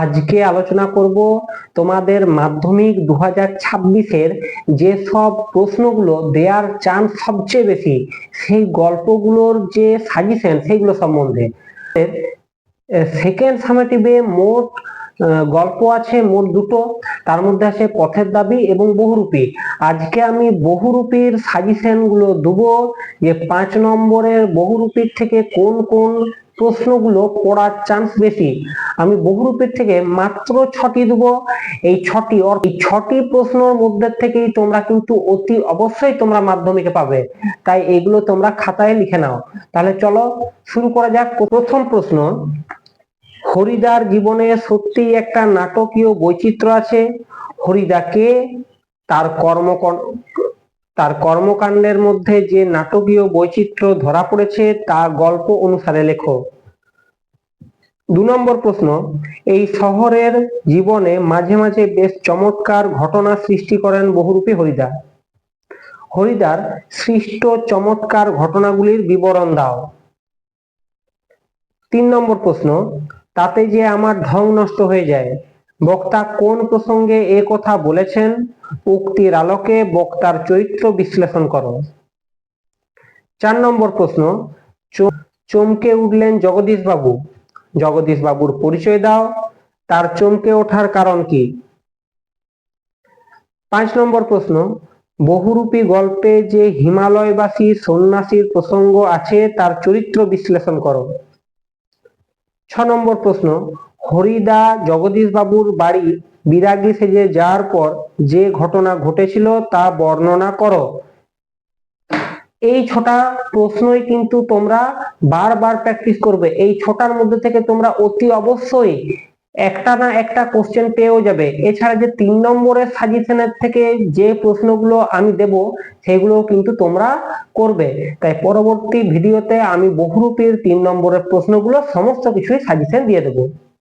আজকে আলোচনা করব তোমাদের মাধ্যমিক 2026-এর যে সব প্রশ্নগুলো দেওয়ার চান্স সবচেয়ে বেশি সেই গল্পগুলোর যে সাজেশন সেইগুলো সম্বন্ধে। সেকেন্ড সামেটিভে মোট গল্প আছে মোট দুটো, তার মধ্যে আছে পথের দাবি এবং বহুরূপী। আজকে আমি বহুরূপীর সাজেশন গুলো দেবো, যে 5 নম্বরের বহুরূপীর থেকে কোন কোন প্রশ্নগুলো পড়ার চান্স বেশি। আমি বহুরূপীর থেকে মাত্র 6টি দেবো। এই 6টি প্রশ্নের মধ্যে থেকেই তোমরা কিন্তু অতি অবশ্যই তোমরা মাধ্যমিকে পাবে, তাই এগুলো তোমরা খাতায় লিখে নাও। তাহলে চলো শুরু করা যাক। প্রথম প্রশ্ন, হরিদার জীবনে সত্যি একটা নাটকীয় বৈচিত্র্য আছে। হরিদা কে? তার কর্মকাণ্ডের মধ্যে যে নাটকীয় বৈচিত্র্য ধরা পড়েছে তা গল্প অনুসারে লেখো। 2 নম্বর প্রশ্ন, এই শহরের জীবনে মাঝে মাঝে বেশ চমৎকার ঘটনা সৃষ্টি করেন বহুরূপী হরিদা। হরিদার সৃষ্ট চমৎকার ঘটনাগুলির বিবরণ দাও। 3 নম্বর প্রশ্ন, তাতে যে আমার ঢং নষ্ট হয়ে যায়, বক্তা কোন প্রসঙ্গে এ কথা বলেছেন? উক্তির আলোকে বক্তার চরিত্র বিশ্লেষণ করো। 4 নম্বর প্রশ্ন, চমকে উঠলেন জগদীশ বাবু, জগদীশ বাবুর পরিচয় দাও, তার চমকে ওঠার কারণ কি? 5 নম্বর প্রশ্ন, বহুরূপী গল্পে যে হিমালয়বাসী সন্ন্যাসীর প্রসঙ্গ আছে তার চরিত্র বিশ্লেষণ করো। 6 নম্বর প্রশ্ন, হরিদা জগদীশ বাবুর বাড়ি বিরাগী সেজে যাওয়ার পর যে ঘটনা ঘটেছিল তা বর্ণনা করো। এই 6টা প্রশ্নই কিন্তু তোমরা বারবার প্র্যাকটিস করবে। এই 6টার মধ্যে থেকে তোমরা অতি অবশ্যই একটা না একটা কোশ্চেন পেয়েও যাবে। এছাড়া যে 3 নম্বরের সাজেশনের থেকে যে প্রশ্নগুলো আমি দেব সেগুলো কিন্তু তোমরা করবে। তাই পরবর্তী ভিডিওতে আমি বহুরূপীর 3 নম্বরের প্রশ্নগুলো সমস্ত কিছুই সাজেশন দিয়ে দেবো।